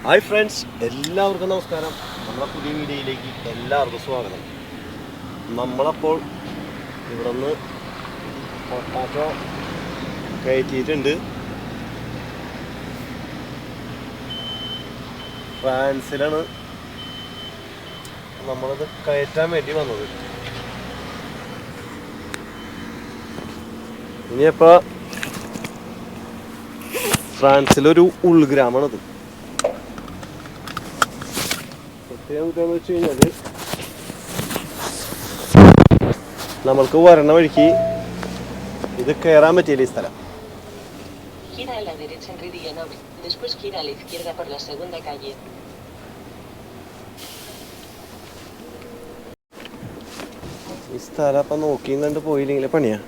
Hi friends, എല്ലാവർക്കും നമസ്കാരം. നമ്മുടെ പുതിയ വീഡിയോയിലേക്ക് എല്ലാവർക്കും സ്വാഗതം. നമ്മളപ്പോൾ ഇവിടെ നിന്ന് പൊട്ടാറ്റോ കയറ്റിയിട്ടുണ്ട്. ഫ്രാൻസിലാണ് നമ്മളത് കയറ്റാൻ വേണ്ടി വന്നത്. ഇനിയിപ്പോൾ ഫ്രാൻസിലൊരു ഉൾഗ്രാമമാണത്. എന്താണെന്ന് വെച്ച് കഴിഞ്ഞാൽ നമ്മൾക്ക് വരണ വഴിക്ക് ഇത് കയറാൻ പറ്റിയില്ല. ഈ സ്ഥലം ഈ സ്ഥലം അപ്പം നോക്കിയും കണ്ട് പോയില്ലെങ്കിൽ പണിയാ.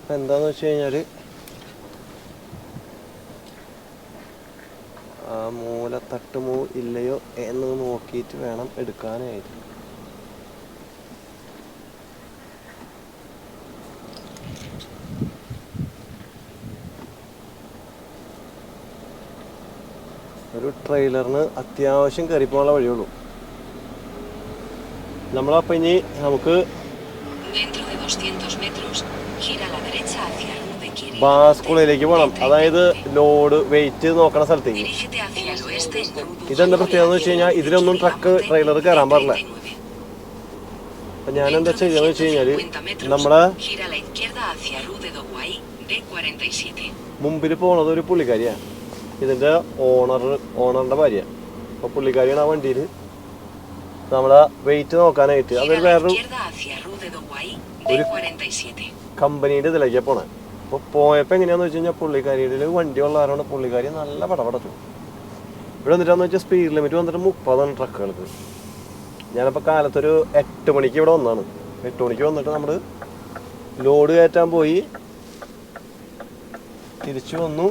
അപ്പം എന്താണെന്ന് വെച്ച് കഴിഞ്ഞാൽ ആ മൂല തട്ടുമോ ഇല്ലയോ എന്ന് നോക്കിയിട്ട് വേണം എടുക്കാനായിട്ട്. ഒരു ട്രെയിലറിന് അത്യാവശ്യം കയറിപ്പോകാനുള്ള വഴിയുള്ളൂ. നമ്മളപ്പം ഇനി നമുക്ക് ബാസ്കുളയിലേക്ക് പോകണം. അതായത് ലോഡ് വെയിറ്റ് നോക്കണ സ്ഥലത്തേക്ക്. ഇതെന്താ പ്രത്യേകത എന്ന് വെച്ച് കഴിഞ്ഞാൽ ഇതിലൊന്നും ട്രെയിലർ കയറാൻ പാടില്ല. അപ്പം ഞാനെന്താ ചെയ്യാന്ന് വെച്ച് കഴിഞ്ഞാൽ നമ്മളെ മുമ്പിൽ പോണത് ഒരു പുള്ളിക്കാരിയാണ്. ഇതിൻ്റെ ഓണറിൻ്റെ ഭാര്യ. അപ്പോൾ പുള്ളിക്കാരിയാണ് ആ വണ്ടിയിൽ നമ്മളെ വെയിറ്റ് നോക്കാനായിട്ട്. അതൊരു വേറൊരു കമ്പനിയുടെ ഇതിലേക്കാണ് പോണേ. അപ്പോൾ പോയപ്പോൾ എങ്ങനെയാണെന്ന് വെച്ച് കഴിഞ്ഞാൽ പുള്ളിക്കാരിയുടെ വണ്ടി ഉള്ളവരാണ്. പുള്ളിക്കാരി നല്ല പടപടച്ചു. ഇവിടെ വന്നിട്ടാന്ന് വെച്ചാൽ സ്പീഡ് ലിമിറ്റ് വന്നിട്ട് 30 ട്രക്കുകൾക്ക്. ഞാനിപ്പോൾ കാലത്തൊരു 8 മണിക്ക് ഇവിടെ വന്നതാണ്. 8 മണിക്ക് വന്നിട്ട് നമ്മൾ ലോഡ് കയറ്റാൻ പോയി. തിരിച്ചു വന്നു.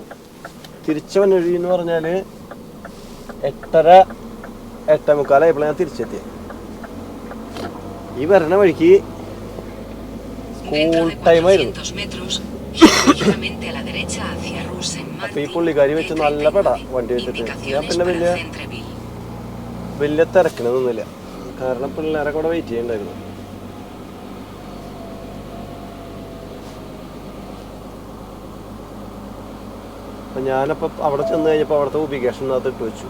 തിരിച്ച വഴി എന്ന് പറഞ്ഞാൽ 8:30 8:45 ഞാൻ തിരിച്ചെത്തി. ഈ വരണ വഴിക്ക് സ്കൂൾ ടൈമായിരുന്നു. അപ്പൊ ഈ പുള്ളിക്കാരി വെച്ച് നല്ല പെട വണ്ടി വെച്ചിട്ട് ഞാൻ പിന്നെ വലിയ തിരക്കിനൊന്നുമില്ല. കാരണം പിള്ളേരൊക്കെ അവിടെ വെയിറ്റ് ചെയ്യണ്ടായിരുന്നു. അപ്പൊ ഞാനപ്പോൾ അവിടെ ചെന്ന് കഴിഞ്ഞപ്പോൾ അവിടുത്തെ ഉബിക്കേഷനകത്ത് ഇട്ട് വെച്ചു.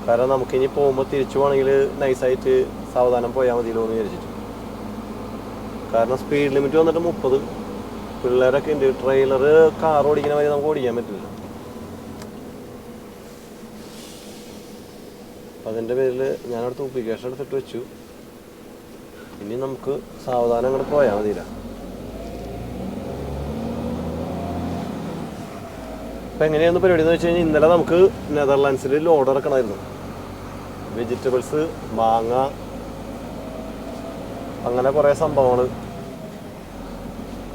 കാരണം നമുക്കിനി പോകുമ്പോൾ തിരിച്ചു പോകണമെങ്കിൽ നൈസായിട്ട് സാവധാനം പോയാൽ മതിയല്ലോ എന്ന് വിചാരിച്ചിട്ട്. കാരണം സ്പീഡ് ലിമിറ്റ് വന്നിട്ട് 30. പിള്ളേരൊക്കെ ഉണ്ട്. ട്രെയിലർ കാർ ഓടിക്കുന്ന വരെ നമുക്ക് ഓടിക്കാൻ പറ്റില്ല. അപ്പം അതിൻ്റെ പേരിൽ ഞാനവിടുത്തെ ഉപ്പിക്കേഷൻ എടുത്തിട്ട് വെച്ചു. ഇനി നമുക്ക് സാവധാനം അങ്ങോട്ട് പോയാൽ മതിയില്ല. അപ്പം എങ്ങനെയായിരുന്നു പരിപാടി എന്ന് വെച്ച് കഴിഞ്ഞാൽ ഇന്നലെ നമുക്ക് നെതർലാൻഡ്സിൽ ലോഡ് ഇറക്കണമായിരുന്നു. വെജിറ്റബിൾസ്, മാങ്ങ, അങ്ങനെ കുറേ സംഭവങ്ങൾ,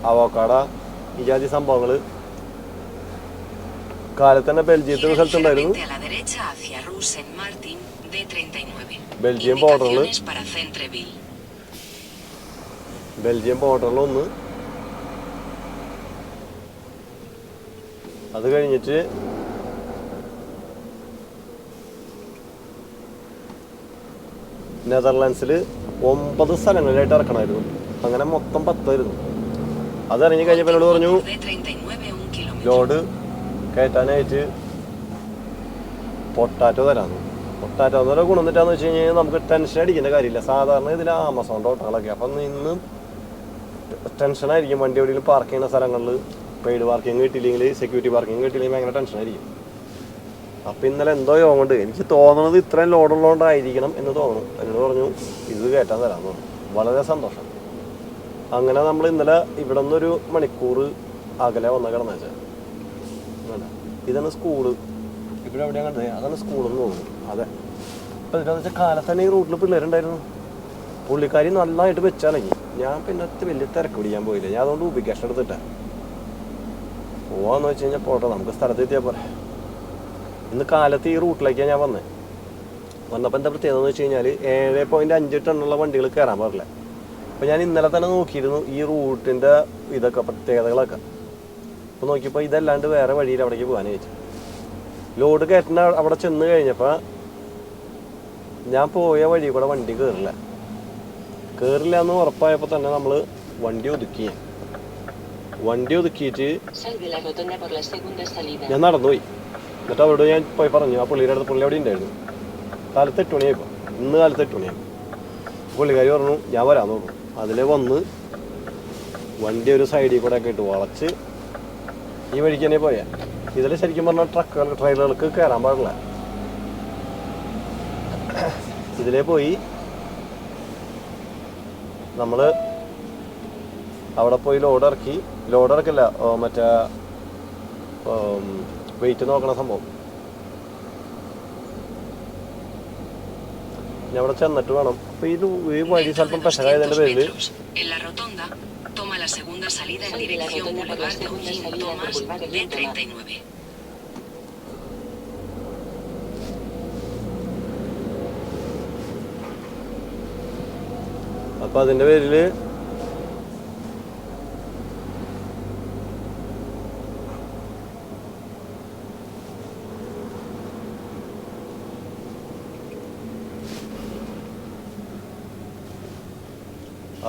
അവോക്കാഡ, ഈ ജാതി സംഭവങ്ങൾ. കാലത്ത് തന്നെ ബെൽജിയത്തെ ഒരു സ്ഥലത്തുണ്ടായിരുന്നു. ബെൽജിയം ബോർഡറിലൊന്ന്. അത് കഴിഞ്ഞിട്ട് നെതർലാൻഡ്സിൽ 9 സ്ഥലങ്ങളിലായിട്ട് ഇറക്കണമായിരുന്നു. അങ്ങനെ മൊത്തം 10 ആയിരുന്നു. അതിറങ്ങി കഴിഞ്ഞപ്പോൾ എന്നോട് പറഞ്ഞു ലോഡ് കയറ്റാനായിട്ട് പൊട്ടാറ്റോ തരാമെന്ന്. പൊട്ടാറ്റോ എന്ന് പറയുക ഗുണം എന്നിട്ടാന്ന് വെച്ച് കഴിഞ്ഞാൽ നമുക്ക് ടെൻഷൻ അടിക്കേണ്ട കാര്യമില്ല. സാധാരണ ഇതിൽ ആമസോണിൻ്റെ ഓട്ടങ്ങളൊക്കെ. അപ്പം ഇന്ന് ടെൻഷനായിരിക്കും. വണ്ടി എവിടെയെങ്കിലും പാർക്ക് ചെയ്യുന്ന സ്ഥലങ്ങളിൽ പെയ്ഡ് പാർക്കിംഗ് കിട്ടിയില്ലെങ്കിൽ, സെക്യൂരിറ്റി പാർക്കിംഗ് കിട്ടിയില്ലെങ്കിൽ ഭയങ്കര ടെൻഷനായിരിക്കും. അപ്പം ഇന്നലെ എന്തോ യോഗമുണ്ട്. എനിക്ക് തോന്നുന്നത് ഇത്രയും ലോഡുള്ളതുകൊണ്ടായിരിക്കണം എന്ന് തോന്നുന്നു. എന്നോട് പറഞ്ഞു ഇത് കയറ്റാൻ തരാമെന്ന് പറഞ്ഞു. വളരെ സന്തോഷം. അങ്ങനെ നമ്മൾ ഇന്നലെ ഇവിടെ നിന്നൊരു മണിക്കൂർ അകലെ വന്ന കിടന്നു വെച്ചാൽ ഇതാണ് സ്കൂള്. ഇവിടെ എവിടെയാണ് കണ്ടത്? അതാണ് സ്കൂളെന്ന് തോന്നുന്നു. അതെ. അപ്പം എന്താണെന്ന് വെച്ചാൽ കാലത്ത് തന്നെ ഈ റൂട്ടിൽ പിള്ളേരുണ്ടായിരുന്നു. പുള്ളിക്കാരി നല്ലതായിട്ട് വെച്ചാണെങ്കിൽ ഞാൻ പിന്നെ വലിയ തിരക്ക് പിടിക്കാൻ പോയില്ല. ഞാൻ അതുകൊണ്ട് ഉബിക്കേഷൻ എടുത്തിട്ടാണ്. പോവാന്ന് വെച്ച് കഴിഞ്ഞാൽ പോട്ടെ, നമുക്ക് സ്ഥലത്തെത്തിയാൽ പോരെ. ഇന്ന് കാലത്ത് ഈ റൂട്ടിലേക്കാണ് ഞാൻ വന്നപ്പോൾ എന്താ പ്രത്യേകത എന്ന് വെച്ച് കഴിഞ്ഞാൽ 7.5 ടണ്ണുള്ള വണ്ടികൾ കയറാൻ പാടില്ല. അപ്പോൾ ഞാൻ ഇന്നലെ തന്നെ നോക്കിയിരുന്നു ഈ റൂട്ടിൻ്റെ ഇതൊക്കെ പ്രത്യേകതകളൊക്കെ. അപ്പോൾ നോക്കിയപ്പോൾ ഇതല്ലാണ്ട് വേറെ വഴിയിൽ അവിടേക്ക് പോകാനേ വെച്ചു. ലോഡ് കയറ്റുന്ന അവിടെ ചെന്ന് കഴിഞ്ഞപ്പോൾ ഞാൻ പോയ വഴി കൂടെ വണ്ടി കയറില്ല എന്ന് ഉറപ്പായപ്പോൾ തന്നെ നമ്മൾ വണ്ടി ഒതുക്കിയിട്ട് ഞാൻ നടന്നുപോയി. എന്നിട്ട് അവിടെ ഞാൻ പോയി പറഞ്ഞു, ആ പുള്ളിയുടെ അടുത്ത് പുള്ളി അവിടെ ഉണ്ടായിരുന്നു. കാലത്ത് 8 മണിയായപ്പോൾ, ഇന്ന് കാലത്ത് 8 മണിയായി. പുള്ളിക്കാരി പറഞ്ഞു ഞാൻ വരാമെന്ന് പറഞ്ഞു. അതിൽ വന്ന് വണ്ടി ഒരു സൈഡിൽ കൂടെ ഒക്കെ ഇട്ട് വളച്ച് ഈ വഴിക്ക് തന്നെ പോയാൽ. ഇതിൽ ശരിക്കും പറഞ്ഞാൽ ട്രെയിലറുകൾക്ക് കയറാൻ പാടില്ല. ഇതിലേ പോയി നമ്മൾ അവിടെ പോയി ലോഡ് ഇറക്കില്ല, മറ്റേ വെയിറ്റ് നോക്കണ സംഭവം. ഞാൻ അവിടെ ചെന്നിട്ട് വേണം. അപ്പൊ ഈ വഴി സ്വല്പം പെശകായതിന്റെ പേരില് അപ്പൊ അതിന്റെ പേരില്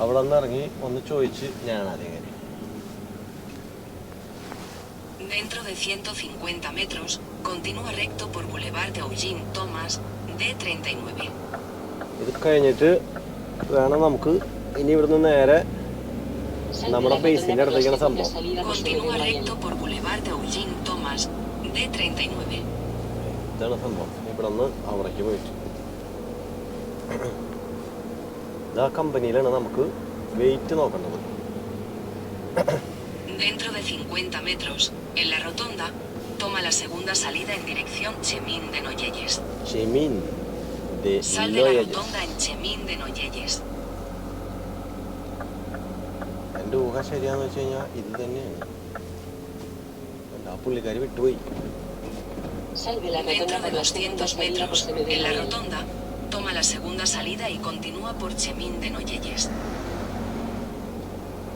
അവിടെ നിന്ന് ഇറങ്ങി ഒന്ന് ചോദിച്ച് ഞാൻ അതെങ്ങനെ. Dentro de 150 metros, continúa recto por Boulevard de Eugene Thomas, D39. ഇത് കഴിഞ്ഞിട്ട് വേണം നമുക്ക് ഇനി ഇവിടുന്ന് നേരെ നമ്മുടെ ബേസിന്റെ അടുത്തേക്കാണ് സംഭവം. Continúa recto por Boulevard de Eugene Thomas, D39. ഇതാണ് സംഭവം. ഇവിടെ നിന്ന് അവിടേക്ക് പോയിട്ട് ആ കമ്പനിയിലാണ് നമുക്ക് വെയിറ്റ് നോക്കേണ്ടത്. Dentro de 50 metros, en la rotonda, toma la segunda salida en dirección Chemin de Noyelles. Chemin de Sal de la rotonda en Chemin de Noyelles. എൻ്റെ ഊഹ ശരിയാന്ന് വെച്ച് കഴിഞ്ഞാൽ ഇത് തന്നെയാണ്. ആ പുള്ളിക്കാരി വിട്ടുപോയി. Dentro de 200 metros, en la rotonda, toma la segunda salida y continúa por Chemin de Noyelles.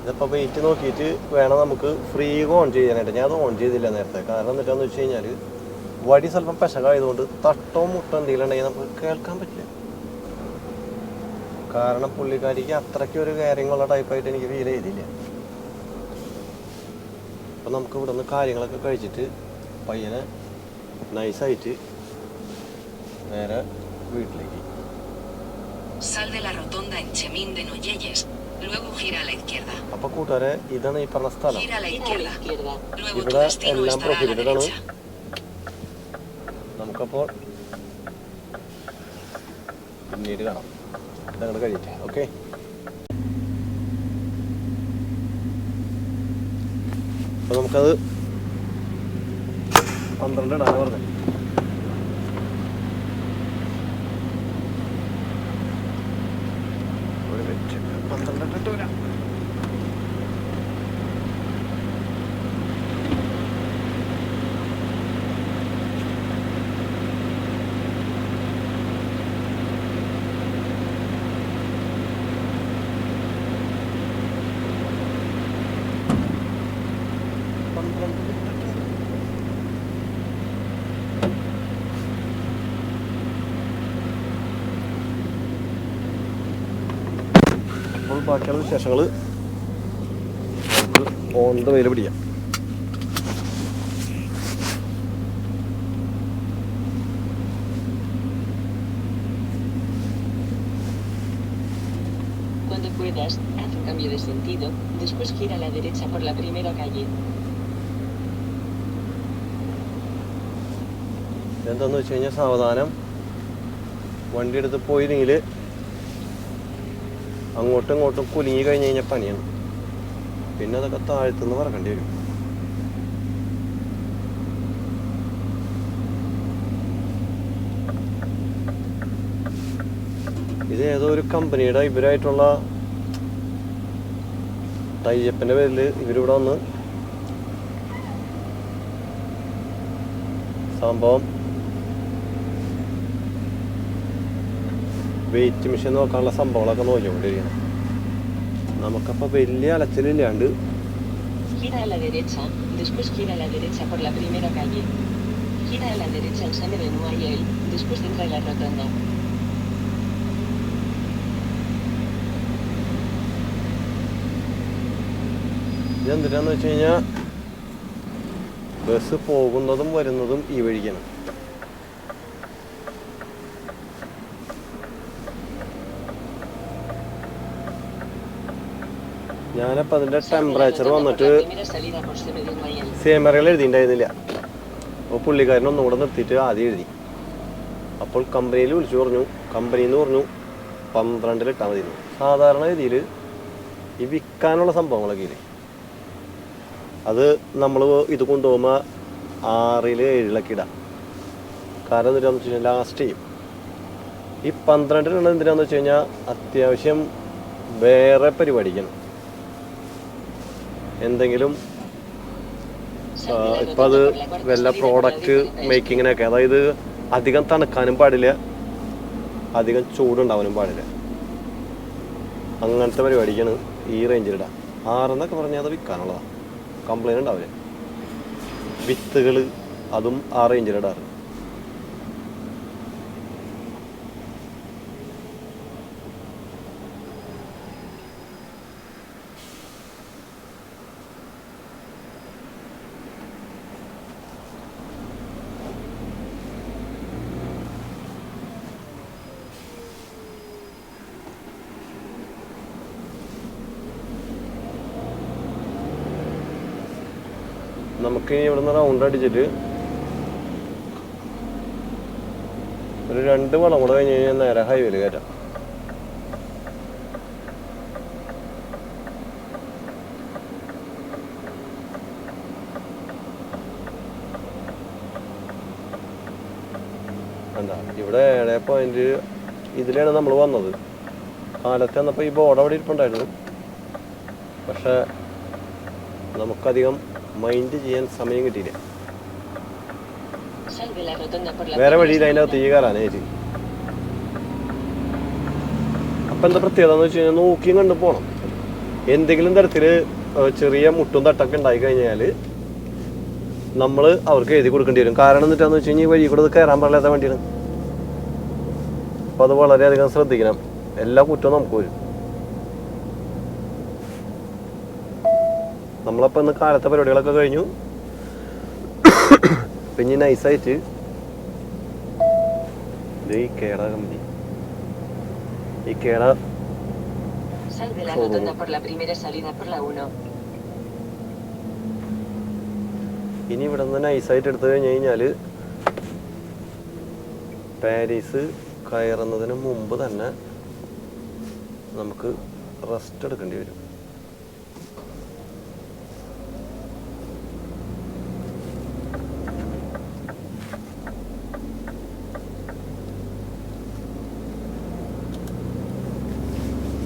ഇതിപ്പോൾ wait നോക്കിയിട്ട് വേണം നമുക്ക് ഫ്രീ ഓൺ ചെയ്യാനായിട്ട്. ഞാൻ അത് ഓൺ ചെയ്തില്ല നേരത്തെ. കാരണം എന്താണെന്ന് വെച്ച് കഴിഞ്ഞാൽ വടി സ്വല്പം പെശകായതുകൊണ്ട് തട്ടോ മുട്ടോ എന്തെങ്കിലും ഉണ്ടെങ്കിൽ നമുക്ക് കേൾക്കാൻ പറ്റില്ല. കാരണം പുള്ളിക്കാരിക്ക് അത്രയ്ക്ക് ഒരു കാര്യങ്ങളുള്ള ടൈപ്പായിട്ട് എനിക്ക് ഫീൽ ചെയ്തില്ല. അപ്പം നമുക്ക് ഇവിടെ നിന്ന് കാര്യങ്ങളൊക്കെ കഴിച്ചിട്ട് പയ്യനെ നൈസായിട്ട് നേരെ വീട്ടിലേക്ക്. Sal de la rotonda en Chemin de Noyelles, luego gira a la izquierda. അപ്പോൾ കൂട്ടുകാരെ ഇതാണ് ഈ പറഞ്ഞ സ്ഥലം. Gira a la izquierda. Luego tu ഇവിടെ destino എല്ലാം estará a la പ്രൊഹിബിറ്റഡ് ആണ്. derecha. നമുക്കപ്പോൾ പിന്നീട് കാണാം. ഇതങ്ങോട്ട് കഴിയട്ടെ. ഓക്കെ, അപ്പോൾ നമുക്കത് 12 ഇടാനാണ് പറഞ്ഞത്. ഒരു മിനിറ്റ്, 12 ഇട്ടിട്ട് വരാം. അപ്പോൾ ബാക്കിയുള്ള വിശേഷങ്ങൾ നമുക്ക് ഓൺ ദ വേയിൽ പിടിക്കാം. Cuando puedas, haz un cambio de sentido, después gira a la derecha por la primera calle. എന്താണെന്ന് വെച്ച് കഴിഞ്ഞാൽ സാവധാനം വണ്ടി എടുത്ത് പോയില്ലെങ്കിൽ അങ്ങോട്ടും ഇങ്ങോട്ടും കുലുങ്ങി കഴിഞ്ഞ് കഴിഞ്ഞാൽ പണിയാണ്. പിന്നെ അതൊക്കെ താഴ്ത്തുനിന്ന് പറക്കേണ്ടി വരും. ഇത് ഏതോ ഒരു കമ്പനിയുടെ ഇവരായിട്ടുള്ള ടൈപ്പിൻ്റെ പേരിൽ ഇവരിവിടെ വന്ന് സംഭവം വെയിറ്റ് മെഷീൻ നോക്കാനുള്ള സംഭവങ്ങളൊക്കെ നോക്കിക്കൊണ്ടിരിക്കണം. നമുക്കപ്പോൾ വലിയ അലച്ചിലില്ലാണ്ട് Gira a la derecha, después gira a la derecha por la primera calle. Gira a la derecha en San Noailles, después entra en la rotonda. ഇതെന്തിനാന്ന് വെച്ച് കഴിഞ്ഞാൽ ബസ് പോകുന്നതും വരുന്നതും ഈ വഴിക്കാണ്. ഞാനപ്പോൾ അതിൻ്റെ ടെമ്പറേച്ചർ വന്നിട്ട് സേമറയിൽ എഴുതിയിട്ടുണ്ടായിരുന്നില്ല. അപ്പോൾ പുള്ളിക്കാരനൊന്നും കൂടെ നിർത്തിയിട്ട് ആദ്യം എഴുതി. അപ്പോൾ കമ്പനിയിൽ വിളിച്ചു പറഞ്ഞു, കമ്പനിയിൽ നിന്ന് പറഞ്ഞു 12 ഇട്ടാൽ മതി. സാധാരണ രീതിയിൽ ഈ വിൽക്കാനുള്ള സംഭവങ്ങളൊക്കെ ഇല്ലേ, അത് നമ്മൾ ഇത് കൊണ്ടുപോകുമ്പോൾ 6 7 ഇടാം. കാരണം എന്താണെന്ന് വെച്ച് കഴിഞ്ഞാൽ ലാസ്റ്റ് ചെയ്യും. ഈ 12 എന്തിനാന്ന് വെച്ച് കഴിഞ്ഞാൽ അത്യാവശ്യം വേറെ പരിപാടിക്കാണ്. എന്തെങ്കിലും ഇപ്പം അത് വല്ല പ്രോഡക്റ്റ് മേക്കിങ്ങിനൊക്കെ, അതായത് അധികം തണുക്കാനും പാടില്ല, അധികം ചൂടുണ്ടാവാനും പാടില്ല, അങ്ങനത്തെ പരിപാടിക്കാണ് ഈ റേഞ്ചിലിടാം. 6 എന്നൊക്കെ പറഞ്ഞാൽ അത് വിൽക്കാനുള്ളതാണ്, കംപ്ലൈൻറ്റ് ഉണ്ടാവില്ല. വിത്തുകൾ അതും ആ റേഞ്ചിലിടാറ്. നമുക്ക് ഇവിടുന്ന് റൗണ്ട് അടിച്ചിട്ട് ഒരു 2 വളം കൂടെ കഴിഞ്ഞ് കഴിഞ്ഞാൽ നേരെ ഹൈവേയിൽ കയറ്റാം. എന്താ ഇവിടെ 7 ഇതിലാണ് നമ്മൾ വന്നത്. കാലത്ത് വന്നപ്പോൾ ഈ ബോർഡ് അവിടെ ഇരിപ്പുണ്ടായിരുന്നു, പക്ഷെ നമുക്കധികം മൈൻഡ് ചെയ്യാൻ സമയം കിട്ടിയില്ല. വേറെ വഴിയിൽ അതിനകത്ത് തീ കയറാനായിട്ട്. അപ്പം എന്താ പ്രത്യേകത എന്ന് വെച്ച് കഴിഞ്ഞാൽ നോക്കിയും കണ്ടു പോകണം. എന്തെങ്കിലും തരത്തിൽ ചെറിയ മുട്ടും തട്ടൊക്കെ ഉണ്ടായി കഴിഞ്ഞാൽ നമ്മൾ അവർക്ക് എഴുതി കൊടുക്കേണ്ടി വരും. കാരണം എന്നിട്ടാന്ന് വെച്ച് കഴിഞ്ഞാൽ ഈ വഴി കൂടെ അത് കയറാൻ പാടില്ലാത്ത വണ്ടിയാണ്. അപ്പം അത് വളരെയധികം ശ്രദ്ധിക്കണം. എല്ലാ കുറ്റവും നമുക്ക് വരും. നമ്മളപ്പോൾ ഇന്ന് കാലത്തെ പരിപാടികളൊക്കെ കഴിഞ്ഞു. പിന്നെ നൈസായിട്ട് ഈ കേട കമ്പനി, ഈ കേട ഇനി ഇവിടെ നിന്ന് നൈസായിട്ട് എടുത്തു കഴിഞ്ഞ് കഴിഞ്ഞാൽ പാരീസ് കയറുന്നതിന് മുമ്പ് തന്നെ നമുക്ക് റെസ്റ്റ് എടുക്കേണ്ടി വരും.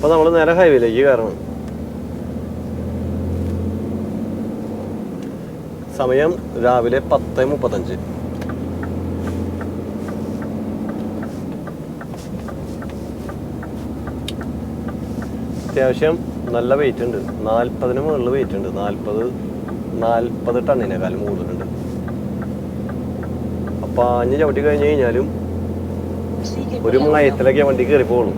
അപ്പോൾ നമ്മൾ നേരെ ഹൈവേയിലേക്ക് കയറണം. സമയം രാവിലെ 10:35. അത്യാവശ്യം നല്ല വെയിറ്റ് ഉണ്ട്, 40 മുകളിൽ വെയിറ്റ് ഉണ്ട്. 40 ടണ്ണിനേക്കാളും കൂടുതലുണ്ട്. അപ്പം 5 ചവിട്ടി കഴിഞ്ഞ് കഴിഞ്ഞാലും ഒരു മയത്തിലൊക്കെ വണ്ടി കയറി പോകുള്ളൂ.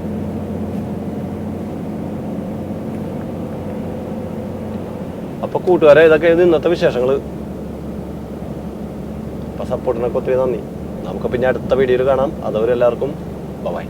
അപ്പോൾ കൂട്ടുകാരെ, ഇതൊക്കെയായിരുന്നു ഇന്നത്തെ വിശേഷങ്ങൾ. അപ്പോൾ സപ്പോർട്ടിനൊക്കെ ഒത്തിരി നന്ദി. നമുക്ക് പിന്നെ അടുത്ത വീഡിയോയിൽ കാണാം. അതുവരെ എല്ലാവർക്കും ബൈ.